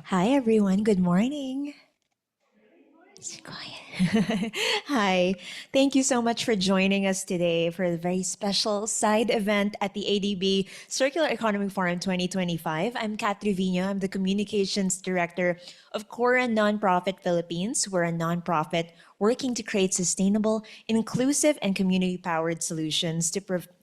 Hi, everyone. Good morning. It's quiet. Hi. Thank you so much for joining us today for a very special side event at the ADB Circular Economy Forum 2025. I'm Kat Trevino. I'm the Communications Director of CORA Nonprofit Philippines. We're a nonprofit working to create sustainable, inclusive, and community-powered solutions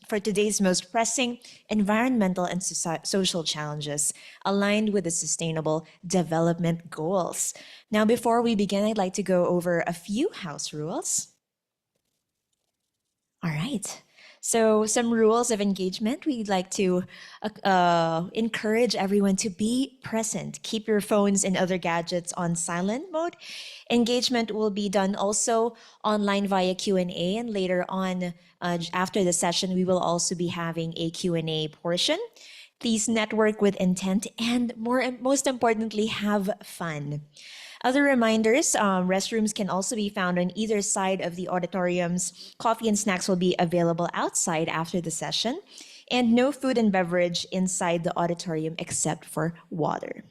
for today's most pressing environmental and social challenges aligned with the Sustainable Development Goals. Now, before we begin, I'd like to go over a few house rules. All right. So some rules of engagement. We'd like to encourage everyone to be present. Keep your phones and other gadgets on silent mode. Engagement will be done also online via Q&A, and later on, after the session, we will also be having a Q&A portion. Please network with intent and most importantly, have fun. Other reminders, restrooms can also be found on either side of the auditoriums. Coffee and snacks will be available outside after the session, and no food and beverage inside the auditorium except for water.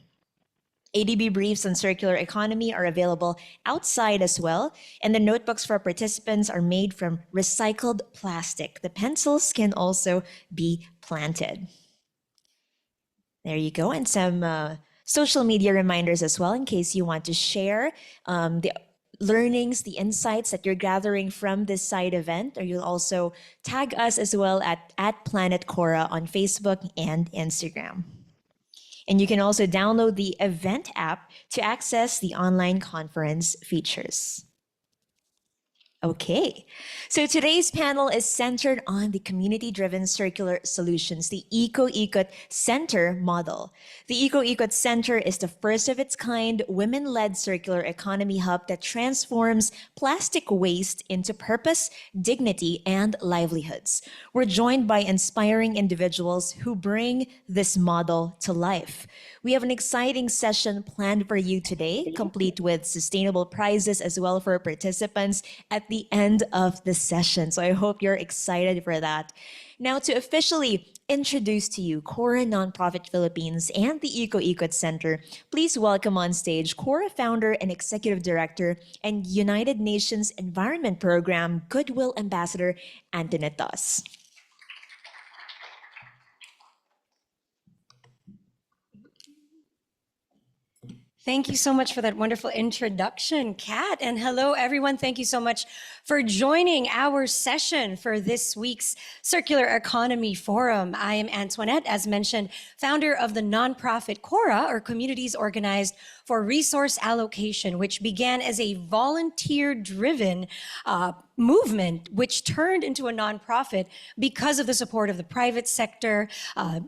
ADB briefs on circular economy are available outside as well, and the notebooks for participants are made from recycled plastic. The pencils can also be planted. There you go, and some social media reminders as well in case you want to share the learnings, the insights that you're gathering from this side event, or you'll also tag us as well at Planet Cora on Facebook and Instagram. And you can also download the event app to access the online conference features. Okay, so today's panel is centered on the community-driven circular solutions, the Eco-Ikot Center model. The Eco-Ikot Center is the first of its kind women-led circular economy hub that transforms plastic waste into purpose, dignity, and livelihoods. We're joined by inspiring individuals who bring this model to life. We have an exciting session planned for you today, complete with sustainable prizes as well for participants at the end of the session. So I hope you're excited for that. Now, to officially introduce to you CORA Nonprofit Philippines and the Eco-Ikot Center, please welcome on stage CORA founder and executive director and United Nations Environment Program Goodwill Ambassador Antoinette Doss. Thank you so much for that wonderful introduction, Kat. And hello, everyone. Thank you so much for joining our session for this week's Circular Economy Forum. I am Antoinette, as mentioned, founder of the nonprofit CORA, or Communities Organized for Resource Allocation, which began as a volunteer-driven movement, which turned into a nonprofit because of the support of the private sector,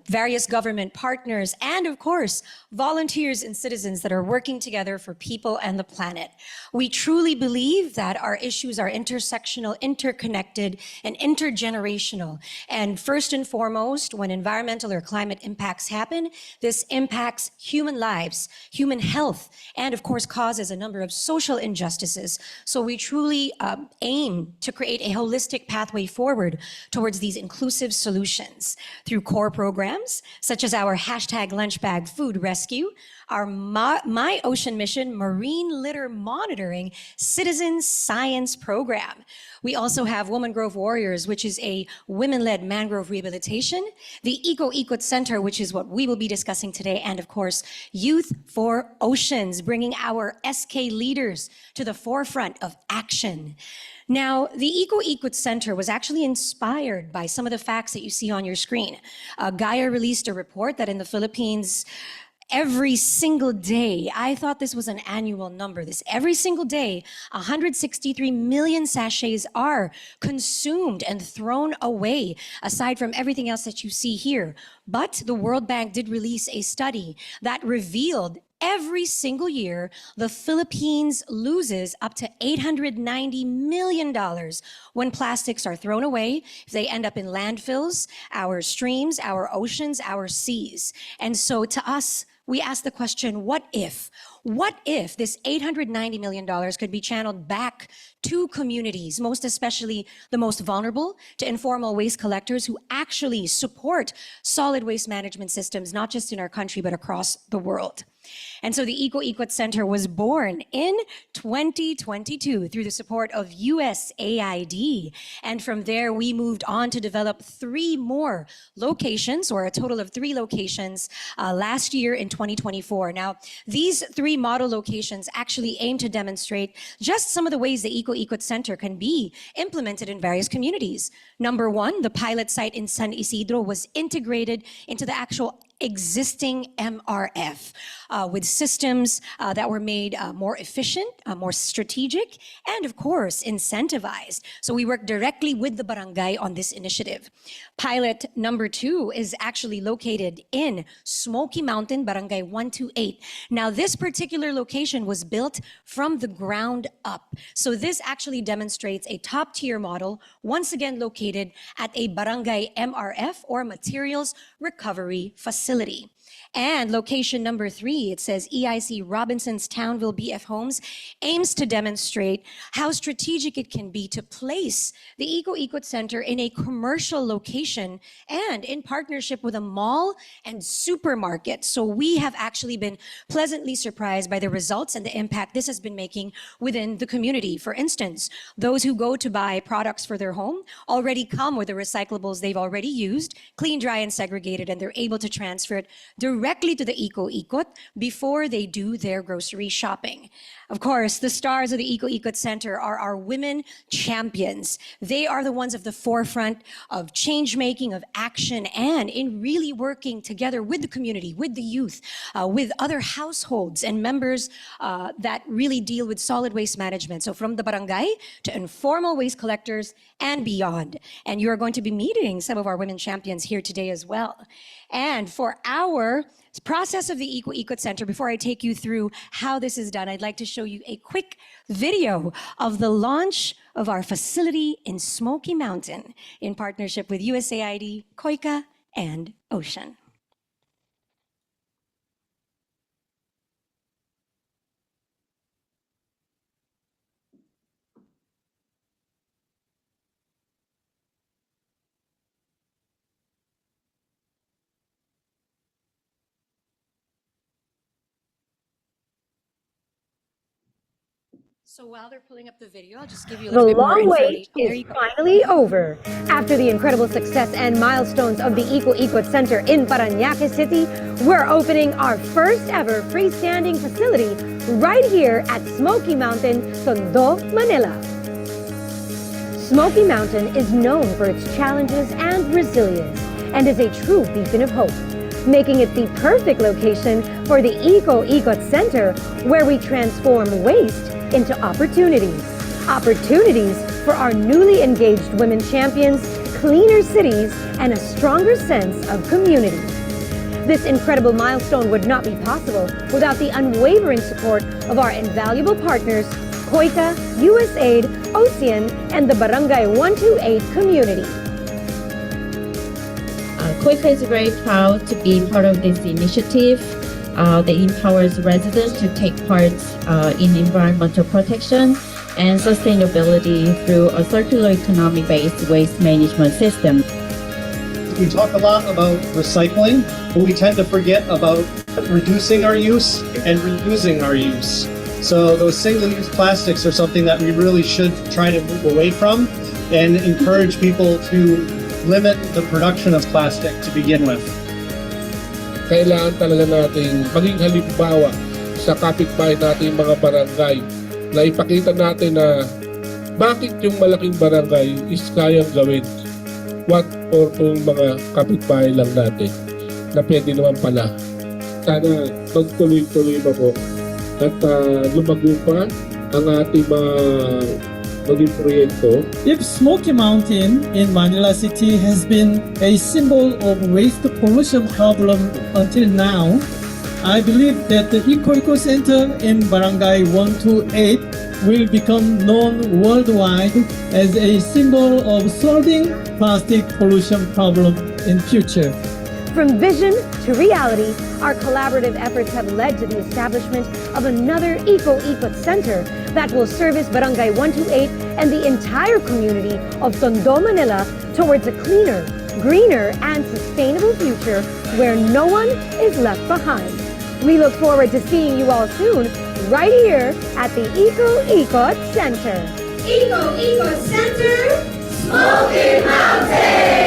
various government partners, and of course, volunteers and citizens that are working together for people and the planet. We truly believe that our issues are intersectional, interconnected, and intergenerational. And first and foremost, when environmental or climate impacts happen, this impacts human lives, human health, and of course causes a number of social injustices. So we truly aim to create a holistic pathway forward towards these inclusive solutions through core programs, such as our hashtag lunchbag food rescue, our My Ocean Mission Marine Litter Monitoring Citizen Science Program. We also have Woman Grove Warriors, which is a women-led mangrove rehabilitation, the Eco-Ikot Center, which is what we will be discussing today, and of course, Youth for Oceans, bringing our SK leaders to the forefront of action. Now, the Eco-Ikot Center was actually inspired by some of the facts that you see on your screen. Gaia released a report that in the Philippines, every single day, I thought this was an annual number. Every single day, 163 million sachets are consumed and thrown away, aside from everything else that you see here. But the World Bank did release a study that revealed every single year, the Philippines loses up to $890 million when plastics are thrown away. They end up in landfills, our streams, our oceans, our seas. And so to us, we ask the question, what if? What if this $890 million could be channeled back to communities, most especially the most vulnerable, to informal waste collectors who actually support solid waste management systems, not just in our country, but across the world? And so the Eco Center was born in 2022 through the support of USAID. And from there, we moved on to develop 3 more locations, or a total of 3 locations last year in 2024. Now, these 3 model locations actually aim to demonstrate just some of the ways the Eco Center can be implemented in various communities. Number 1, the pilot site in San Isidro was integrated into the actual existing MRF with systems that were made more efficient, more strategic, and of course, incentivized. So we work directly with the barangay on this initiative. Pilot number 2 is actually located in Smoky Mountain, Barangay 128. Now, this particular location was built from the ground up. So this actually demonstrates a top-tier model, once again located at a barangay MRF, or Materials Recovery Facility. And location number 3, it says EIC Robinson's Townville BF Homes aims to demonstrate how strategic it can be to place the Eco Center in a commercial location and in partnership with a mall and supermarket. So we have actually been pleasantly surprised by the results and the impact this has been making within the community. For instance, those who go to buy products for their home already come with the recyclables they've already used, clean, dry, and segregated, and they're able to transfer it directly to the Eco before they do their grocery shopping. Of course, the stars of the Eco Center are our women champions. They are the ones at the forefront of change making, of action, and in really working together with the community, with the youth, with other households and members that really deal with solid waste management. So from the barangay to informal waste collectors and beyond. And you are going to be meeting some of our women champions here today as well. And for our process of the Eco Center, before I take you through how this is done, I'd like to show you a quick video of the launch of our facility in Smoky Mountain in partnership with USAID, COICA, and Ocean. So while they're pulling up the video, I'll just give you a little bit more information. The long wait is finally over. After the incredible success and milestones of the Eco Center in Parañaque City, we're opening our first ever freestanding facility right here at Smoky Mountain, Tondo, Manila. Smoky Mountain is known for its challenges and resilience and is a true beacon of hope, making it the perfect location for the Eco Center, where we transform waste into opportunities. Opportunities for our newly engaged women champions, cleaner cities, and a stronger sense of community. This incredible milestone would not be possible without the unwavering support of our invaluable partners, COICA, USAID, Ocean, and the Barangay 128 community. COICA is very proud to be part of this initiative that empowers residents to take part in environmental protection and sustainability through a circular economy-based waste management system. We talk a lot about recycling, but we tend to forget about reducing our use and reusing our use. So those single-use plastics are something that we really should try to move away from and encourage people to limit the production of plastic to begin with. Kailangan talaga nating maging halimbawa sa kapitbahay nating mga barangay na ipakita natin na bakit yung malaking barangay is kayang gawin. What for kung mga kapitbahay lang natin na pwede naman pala. Sana magtuloy-tuloy pa po at lumago pa ang ating mga maging proyekto. If Smoky Mountain in Manila City has been a symbol of waste pollution problem until now, I believe that the Eco Center in Barangay 128 will become known worldwide as a symbol of solving plastic pollution problem in future. From vision to reality, our collaborative efforts have led to the establishment of another Eco-Ikot Center that will service Barangay 128 and the entire community of Tondo, Manila towards a cleaner, greener, and sustainable future where no one is left behind. We look forward to seeing you all soon, right here at the Eco-Ikot Center. Eco-Ikot Center, Smoky Mountain!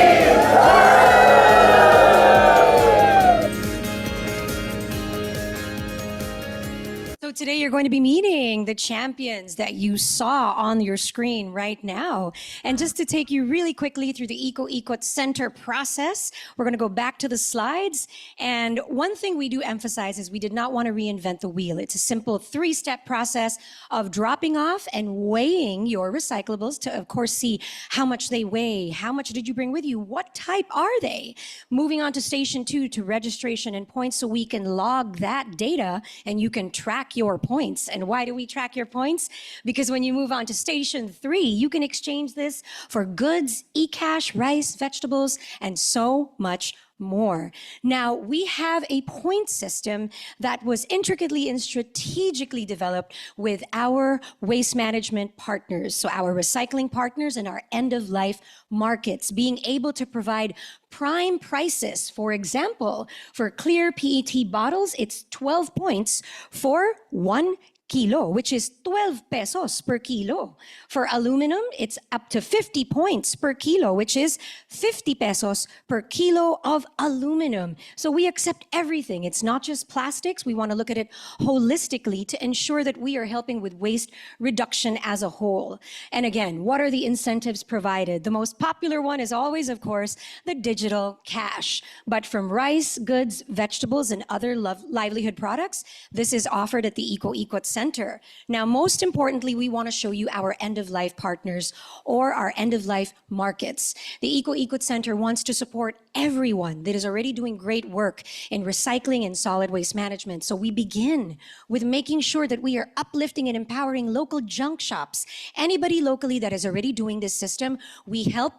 So today you're going to be meeting the champions that you saw on your screen right now. And just to take you really quickly through the Eco-Ikot Center process, we're going to go back to the slides. And one thing we do emphasize is we did not want to reinvent the wheel. It's a simple 3-step process of dropping off and weighing your recyclables to, of course, see how much they weigh, how much did you bring with you, what type are they? Moving on to station 2 to registration and points so we can log that data and you can track your points. And why do we track your points? Because when you move on to station 3, you can exchange this for goods, e-cash, rice, vegetables, and so much more. Now, we have a point system that was intricately and strategically developed with our waste management partners, so our recycling partners and our end-of-life markets, being able to provide prime prices. For example, for clear PET bottles, it's 12 points for 1 kilo, which is 12 pesos per kilo. For aluminum, it's up to 50 points per kilo, which is 50 pesos per kilo of aluminum. So we accept everything. It's not just plastics. We want to look at it holistically to ensure that we are helping with waste reduction as a whole. And again, what are the incentives provided? The most popular one is always, of course, the digital cash. But from rice, goods, vegetables, and other livelihood products, this is offered at the Eco-Ikot Center. Now, most importantly, we want to show you our end-of-life partners or our end-of-life markets. The Eco-Ikot Center wants to support everyone that is already doing great work in recycling and solid waste management. So we begin with making sure that we are uplifting and empowering local junk shops. Anybody locally that is already doing this system, we help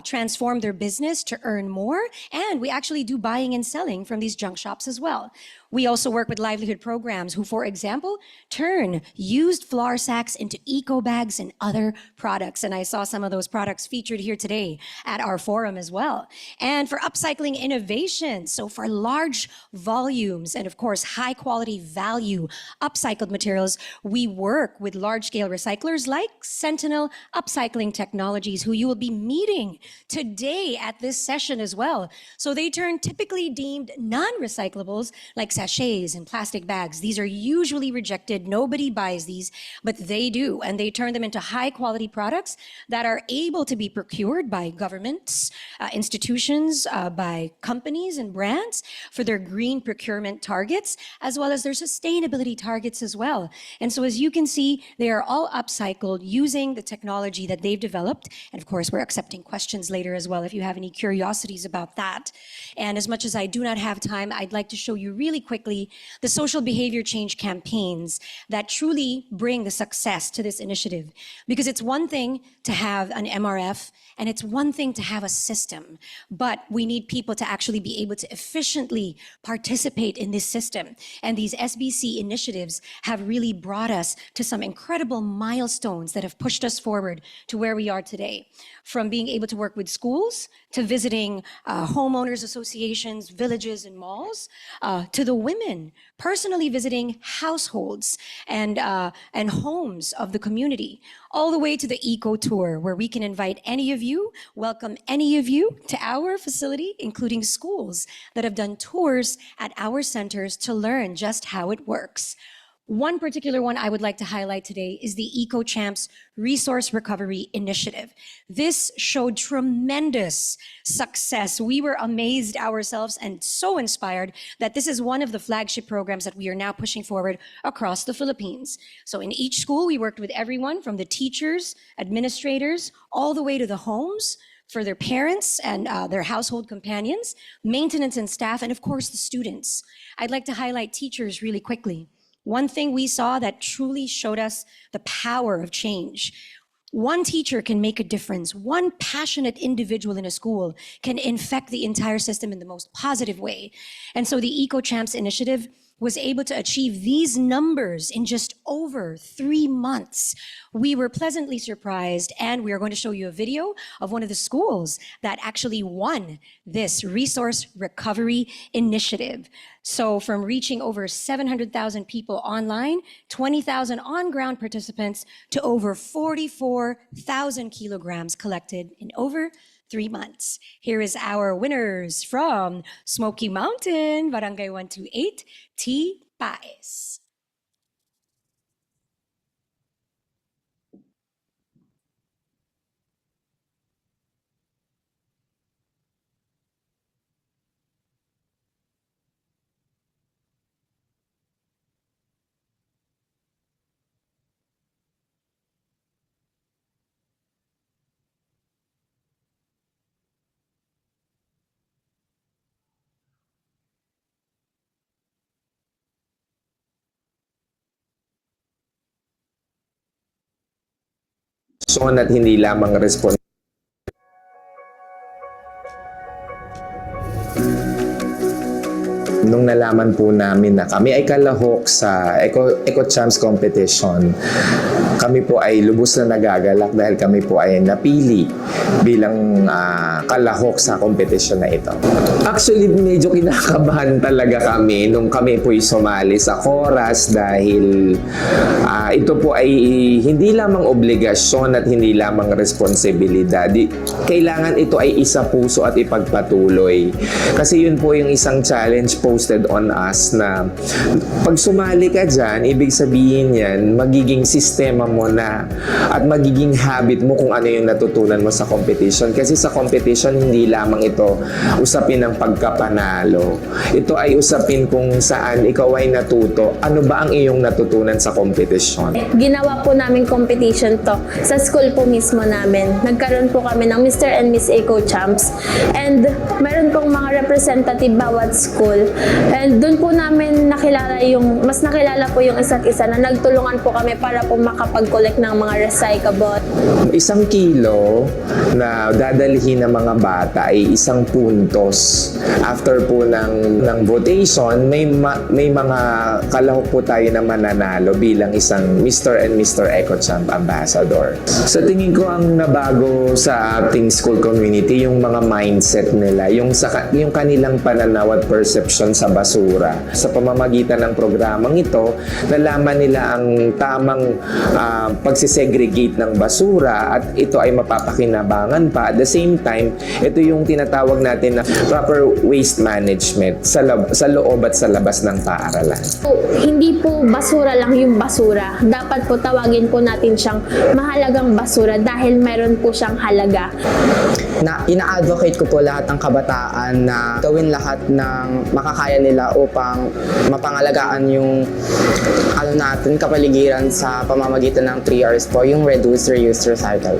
transform their business to earn more, and we actually do buying and selling from these junk shops as well. We also work with livelihood programs who, for example, turn used flour sacks into eco bags and other products. And I saw some of those products featured here today at our forum as well. And for upcycling innovation, so for large volumes and, of course, high quality value upcycled materials, we work with large-scale recyclers like Sentinel Upcycling Technologies, who you will be meeting today at this session as well. So they turn typically deemed non-recyclables like sachets and plastic bags. These are usually rejected. Nobody buys these, but they do. And they turn them into high quality products that are able to be procured by governments, institutions, by companies and brands for their green procurement targets, as well as their sustainability targets as well. And so as you can see, they are all upcycled using the technology that they've developed. And of course, we're accepting questions later as well if you have any curiosities about that. And as much as I do not have time, I'd like to show you really quickly the social behavior change campaigns that truly bring the success to this initiative. Because it's one thing to have an MRF and it's one thing to have a system, but we need people to actually be able to efficiently participate in this system. And these SBC initiatives have really brought us to some incredible milestones that have pushed us forward to where we are today. From being able to work with schools, to visiting homeowners associations, villages, and malls, to the women personally visiting households and homes of the community, all the way to the Eco Tour, where we can invite any of you, welcome any of you to our facility, including schools that have done tours at our centers to learn just how it works. One particular one I would like to highlight today is the EcoChamps Resource Recovery Initiative. This showed tremendous success. We were amazed ourselves and so inspired that this is one of the flagship programs that we are now pushing forward across the Philippines. So in each school, we worked with everyone from the teachers, administrators, all the way to the homes, for their parents and their household companions, maintenance and staff, and of course the students. I'd like to highlight teachers really quickly. One thing we saw that truly showed us the power of change. One teacher can make a difference. One passionate individual in a school can infect the entire system in the most positive way. And so the Eco Champs initiative was able to achieve these numbers in just over 3 months. We were pleasantly surprised, and we are going to show you a video of one of the schools that actually won this resource recovery initiative. So from reaching over 700,000 people online, 20,000 on-ground participants, to over 44,000 kilograms collected in over 3 months. Here is our winners from Smoky Mountain, Barangay 128, T. Paes. At hindi lamang nung nalaman po namin na kami ay kalahok sa Eco Champs competition, kami po ay lubos na nagagalak dahil kami po ay napili bilang kalahok sa competition na ito. Actually, medyo kinakabahan talaga kami nung kami po ay sumali sa CORAs dahil ito po ay hindi lamang obligasyon at hindi lamang responsibilidad. Kailangan ito ay isa puso at ipagpatuloy. Kasi yun po yung isang challenge posted on us na pag sumali ka dyan, ibig sabihin yan, magiging sistema mo na at magiging habit mo kung ano yung natutunan mo sa competition. Kasi sa competition, hindi lamang ito usapin ng pagkapanalo. Ito ay usapin kung saan ikaw ay natuto. Ano ba ang iyong natutunan sa competition? Ginawa po namin competition to sa school po mismo namin. Nagkaroon po kami ng Mr. and Miss Eco Champs. And meron pong mga representative bawat school. And doon po namin mas nakilala po yung isa't isa na nagtulungan po kami para po makapag-collect ng mga recyclable. 1 kilo na dadalhin ng mga bata ay 1 puntos. After po ng votation, may mga kalahok po tayo na mananalo bilang isang Mr. and Mr. Eco Champ Ambassador. Sa tingin ko ang nabago sa ating school community, yung mga mindset nila, yung kanilang pananaw at perception sa basura. Sa pamamagitan ng programang ito, nalaman nila ang tamang pagsisegregate ng basura at ito ay mapapakinabangan pa. At the same time, ito yung tinatawag natin na proper waste management sa loob at sa labas ng paaralan. Hindi po basura lang yung basura. Dapat po tawagin po natin siyang mahalagang basura dahil meron po siyang halaga. Ina-advocate ko po lahat ng kabataan na gawin lahat ng makakaya nila upang mapangalagaan yung kapaligiran sa pamamagitan ng 3 R's po, yung reduce, reuse, recycle.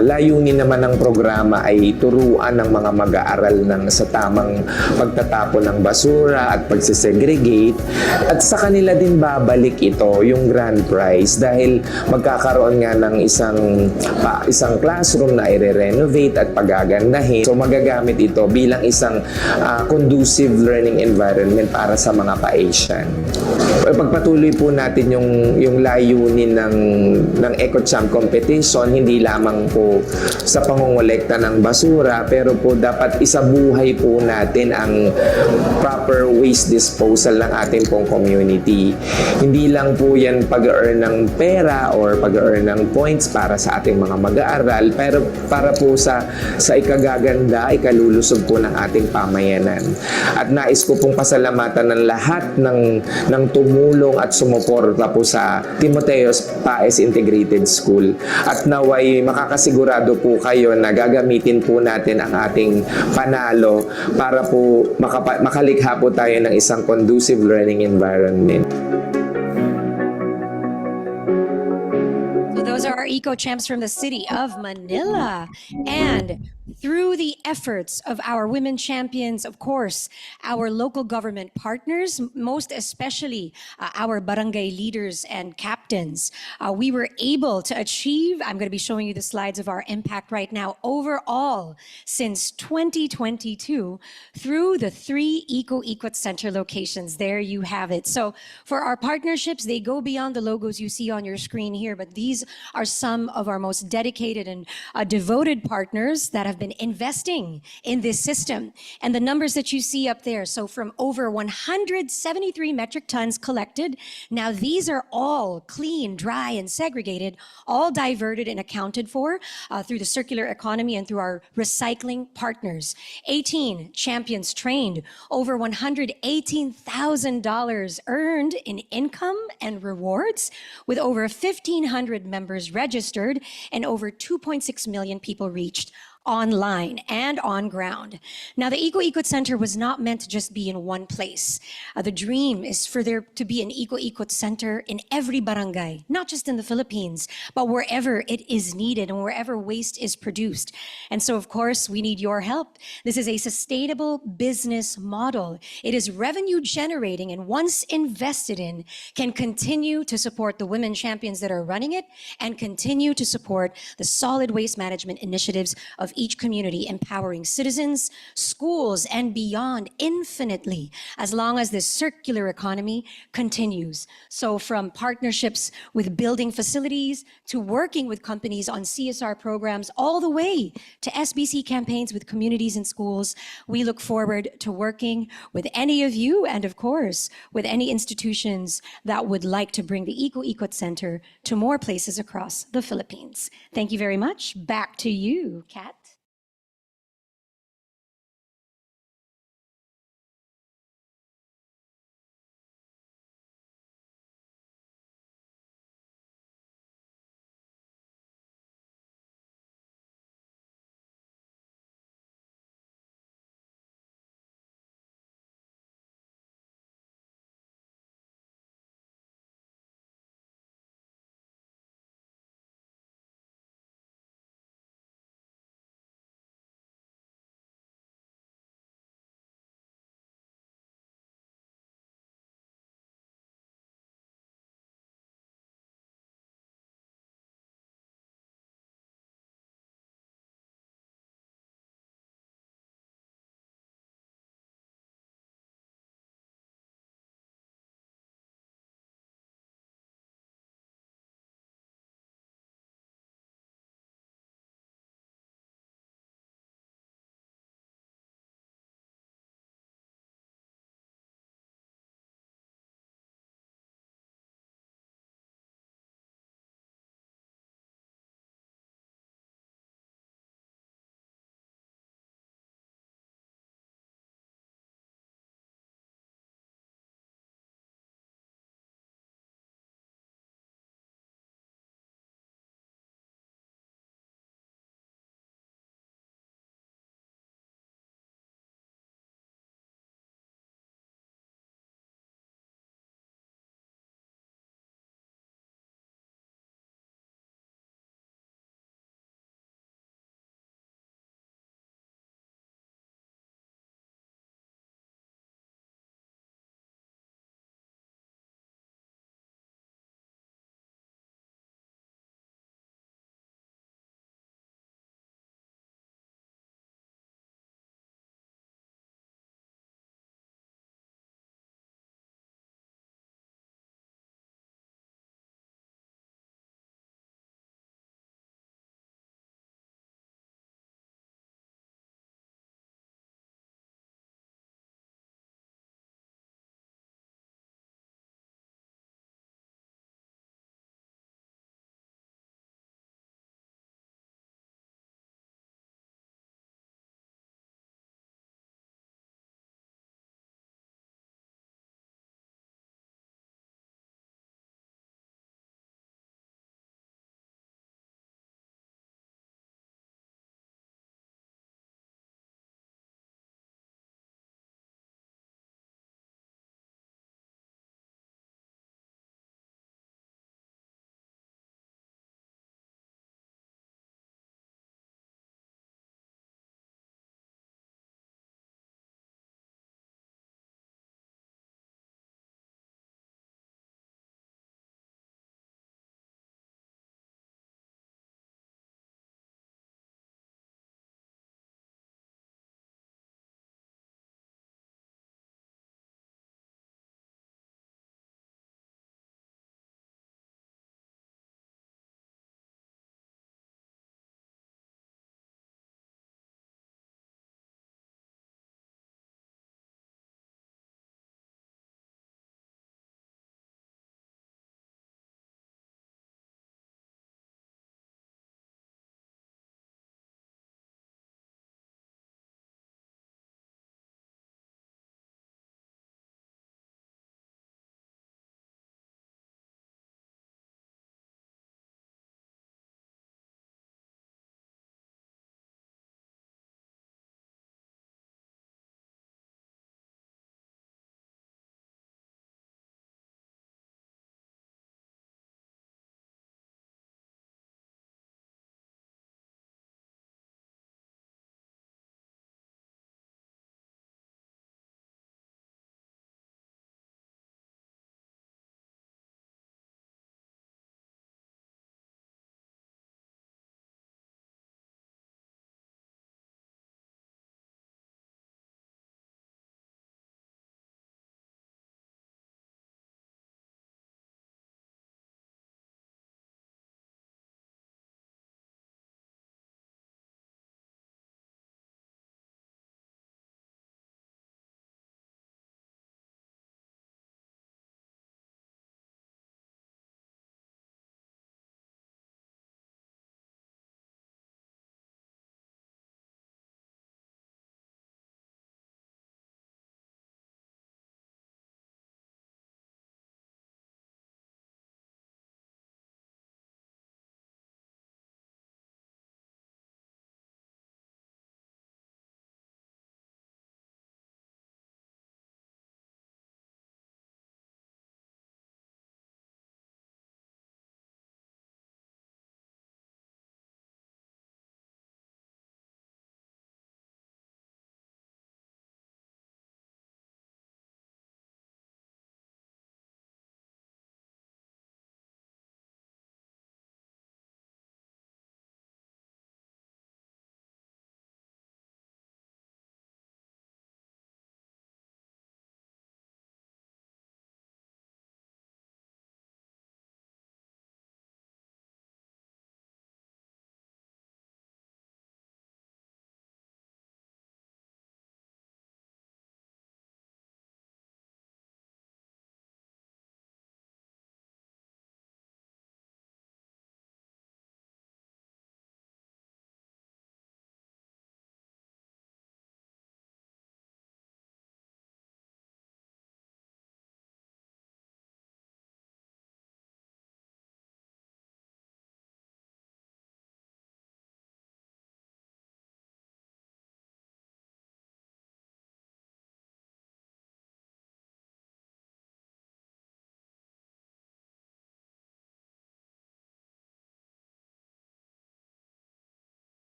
Layunin naman ng programa ay turuan ng mga mag-aaral sa tamang pagtatapon ng basura at pagsisegregate, at sa kanila din babalik ito yung grand prize dahil magkakaroon nga ng isang classroom na i-renovate at pagagandahin. So magagamit ito bilang isang conducive learning environment para sa mga pa-Asian. Pagpatuloy po natin yung layunin ng Eco Champ competition, hindi lamang po sa pangongolekta ng basura, pero po dapat isabuhay po natin ang proper waste disposal ng ating pong community. Hindi lang po yan pag-earn ng pera or pag-earn ng points para sa ating mga mag-aaral, pero para po sa ikagaganda, ikalulusog po ng ating pamayanan. At nais ko pong pasalamatan ng lahat ng tumulong at sumuporta po sa Timoteos Paes Integrated School. At naway makakasigurado po kayo na gagamitin po natin ang ating panalo para po makalikha po tayo ng isang conducive learning environment. So those are our Eco Champs from the city of Manila. And through the efforts of our women champions, of course, our local government partners, most especially our barangay leaders and captains, we were able to achieve, I'm going to be showing you the slides of our impact right now, overall since 2022 through the 3 Eco-Equat Center locations. There you have it. So for our partnerships, they go beyond the logos you see on your screen here, but these are some of our most dedicated and devoted partners that have been investing in this system. And the numbers that you see up there, so from over 173 metric tons collected, now these are all clean, dry, and segregated, all diverted and accounted for through the circular economy and through our recycling partners. 18 champions trained, over $118,000 earned in income and rewards, with over 1,500 members registered and over 2.6 million people reached online and on ground. Now, the Eco-Equat Center was not meant to just be in one place. The dream is for there to be an Eco-Equat Center in every barangay, not just in the Philippines, but wherever it is needed and wherever waste is produced. And so, of course, we need your help. This is a sustainable business model. It is revenue generating, and once invested in, can continue to support the women champions that are running it and continue to support the solid waste management initiatives of each community, empowering citizens, schools, and beyond infinitely, as long as this circular economy continues. So from partnerships with building facilities to working with companies on CSR programs, all the way to SBC campaigns with communities and schools, we look forward to working with any of you and, of course, with any institutions that would like to bring the Eco-Equat Center to more places across the Philippines. Thank you very much. Back to you, Kat.